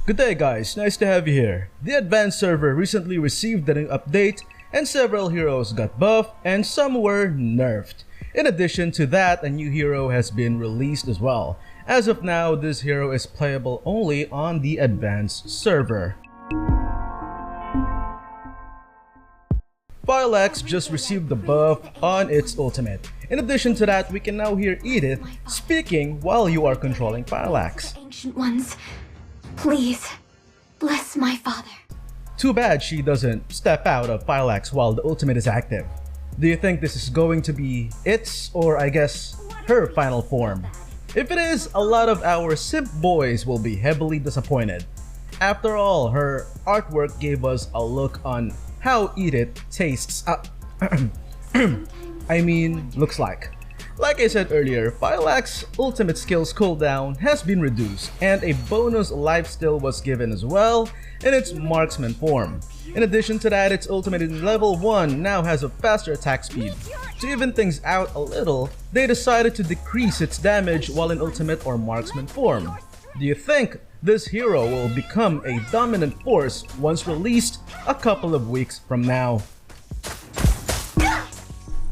Good day guys, nice to have you here. The advanced server recently received a new update and several heroes got buffed and some were nerfed. In addition to that, a new hero has been released as well. As of now, this hero is playable only on the advanced server. Filex just received the buff on its ultimate. In addition to that, we can now hear Edith speaking while you are controlling Filex. Ancient ones, please bless my father. Too bad she doesn't step out of Filex while the ultimate is active. Do you think this is going to be its, or I guess, her final form? If it is, a lot of our simp boys will be heavily disappointed. After all, her artwork gave us a look on how Edith tastes, looks like. Like I said earlier, Filex ultimate skills cooldown has been reduced and a bonus lifesteal was given as well in its marksman form. In addition to that, its ultimate in level 1 now has a faster attack speed. To even things out a little, they decided to decrease its damage while in ultimate or marksman form. Do you think this hero will become a dominant force once released a couple of weeks from now?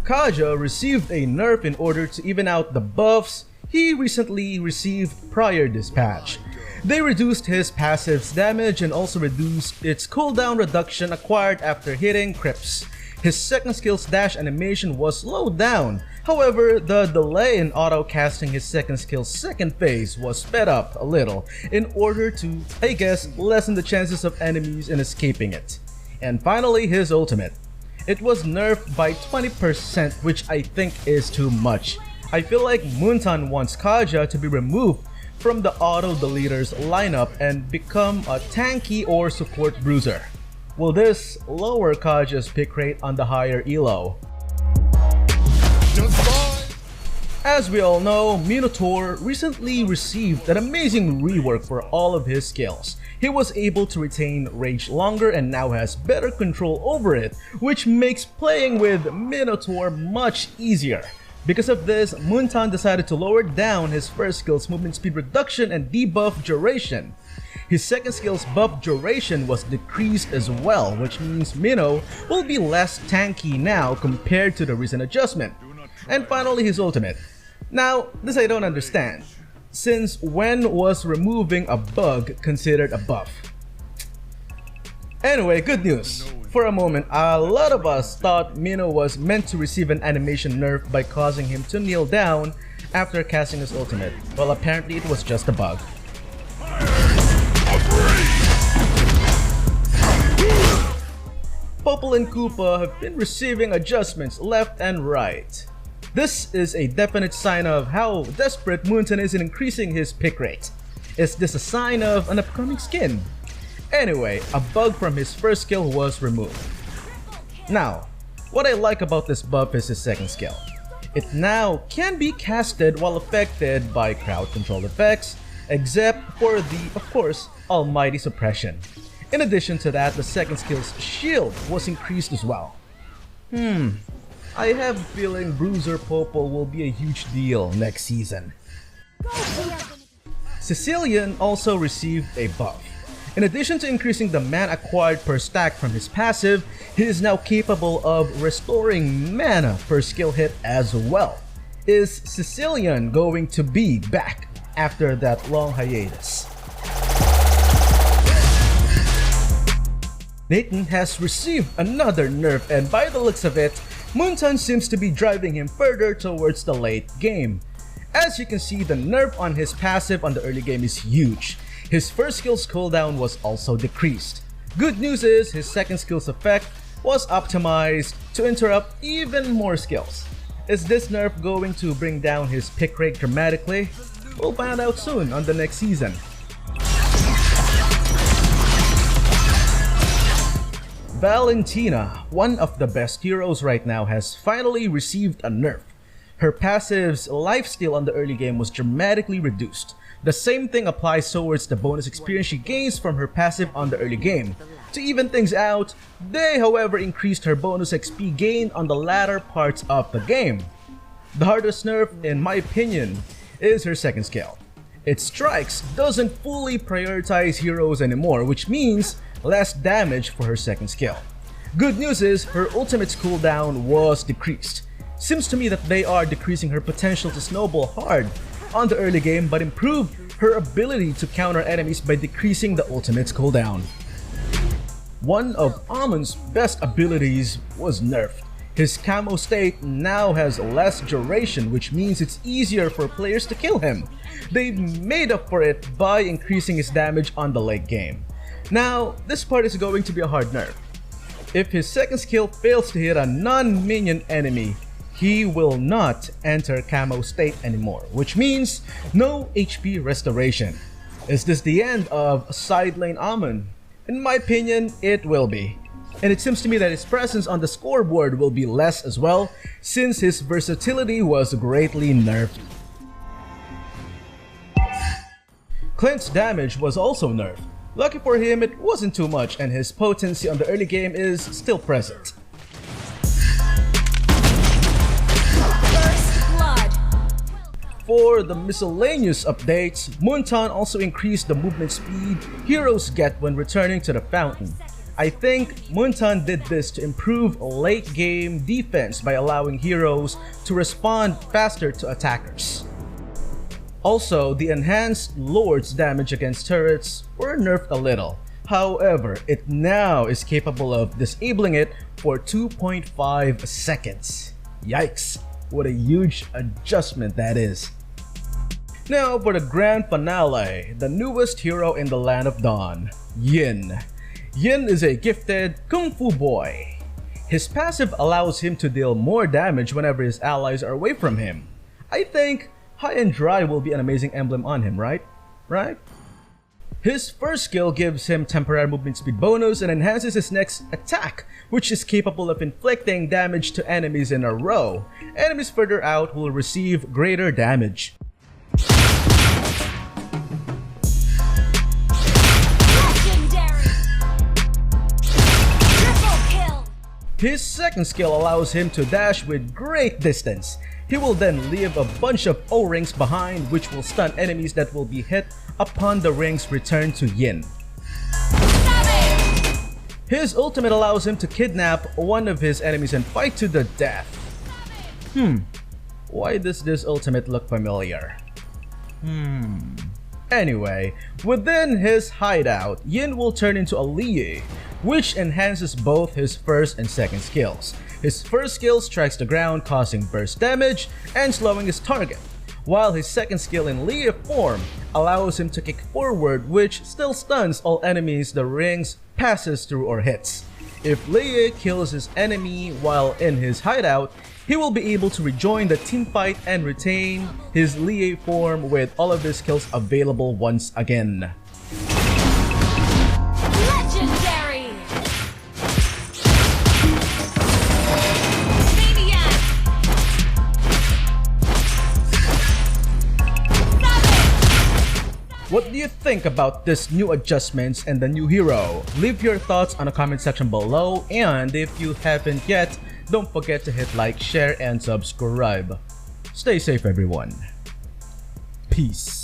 Kaja received a nerf in order to even out the buffs he recently received prior this patch. They reduced his passive's damage and also reduced its cooldown reduction acquired after hitting creeps. His second skill's dash animation was slowed down. However, the delay in auto-casting his second skill's second phase was sped up a little in order to, I guess, lessen the chances of enemies in escaping it. And finally, his ultimate. It was nerfed by 20%, which I think is too much. I feel like MOONTON wants Kaja to be removed from the auto-deleter's lineup and become a tanky or support bruiser. Will this lower Kaja's pick rate on the higher elo? As we all know, Minotaur recently received an amazing rework for all of his skills. He was able to retain rage longer and now has better control over it, which makes playing with Minotaur much easier. Because of this, MOONTON decided to lower down his first skill's movement speed reduction and debuff duration. His second skill's buff duration was decreased as well, which means Mino will be less tanky now compared to the recent adjustment. And finally, his ultimate. Now, this I don't understand. Since when was removing a bug considered a buff? Anyway, good news. For a moment, a lot of us thought Mino was meant to receive an animation nerf by causing him to kneel down after casting his ultimate. Well, apparently it was just a bug. Popple and Koopa have been receiving adjustments left and right. This is a definite sign of how desperate MOONTON is in increasing his pick rate. Is this a sign of an upcoming skin? Anyway, a bug from his first skill was removed. Now, what I like about this buff is his second skill. It now can be casted while affected by crowd control effects, except for the, of course, almighty suppression. In addition to that, the second skill's shield was increased as well. I have a feeling Bruiser Popple will be a huge deal next season. Sicilian also received a buff. In addition to increasing the mana acquired per stack from his passive, he is now capable of restoring mana per skill hit as well. Is Sicilian going to be back after that long hiatus? Nathan has received another nerf, and by the looks of it, MOONTON seems to be driving him further towards the late game. As you can see, the nerf on his passive on the early game is huge. His first skill's cooldown was also decreased. Good news is his second skill's effect was optimized to interrupt even more skills. Is this nerf going to bring down his pick rate dramatically? We'll find out soon on the next season. Valentina, one of the best heroes right now, has finally received a nerf. Her passive's lifesteal on the early game was dramatically reduced. The same thing applies towards the bonus experience she gains from her passive on the early game. To even things out, they however increased her bonus XP gain on the latter parts of the game. The hardest nerf, in my opinion, is her second skill. Its strikes doesn't fully prioritize heroes anymore, which means less damage for her second skill. Good news is her ultimate's cooldown was decreased. Seems to me that they are decreasing her potential to snowball hard on the early game, but improve her ability to counter enemies by decreasing the ultimate's cooldown. One of Almond's best abilities was nerfed. His camo state now has less duration, which means it's easier for players to kill him. They made up for it by increasing his damage on the late game. Now, this part is going to be a hard nerf. If his second skill fails to hit a non-minion enemy, he will not enter camo state anymore, which means no HP restoration. Is this the end of side lane Almond? In my opinion, it will be. And it seems to me that his presence on the scoreboard will be less as well, since his versatility was greatly nerfed. Clint's damage was also nerfed. Lucky for him, it wasn't too much, and his potency on the early game is still present. For the Miscellaneous updates, MOONTON also increased the movement speed heroes get when returning to the fountain. I think MOONTON did this to improve late game defense by allowing heroes to respond faster to attackers. Also, the enhanced Lord's damage against turrets were nerfed a little. However, it now is capable of disabling it for 2.5 seconds. Yikes, what a huge adjustment that is. Now for the grand finale, the newest hero in the Land of Dawn, Yin. Yin is a gifted Kung Fu boy. His passive allows him to deal more damage whenever his allies are away from him. I think High and Dry will be an amazing emblem on him, right? His first skill gives him temporary movement speed bonus and enhances his next attack, which is capable of inflicting damage to enemies in a row. Enemies further out will receive greater damage. His second skill allows him to dash with great distance. He will then leave a bunch of O-rings behind, which will stun enemies that will be hit upon the rings return to Yin. His ultimate allows him to kidnap one of his enemies and fight to the death. Why does this ultimate look familiar? Anyway, within his hideout, Yin will turn into a Lie, which enhances both his first and second skills. His first skill strikes the ground, causing burst damage and slowing his target, while his second skill in Lie form allows him to kick forward, which still stuns all enemies the rings passes through or hits. If Lie kills his enemy while in his hideout, he will be able to rejoin the teamfight and retain his Lie form with all of his skills available once again. Legendary! Maniac! What do you think about this new adjustments and the new hero? Leave your thoughts on the comment section below, and if you haven't yet, don't forget to hit like, share, and subscribe. Stay safe everyone. Peace.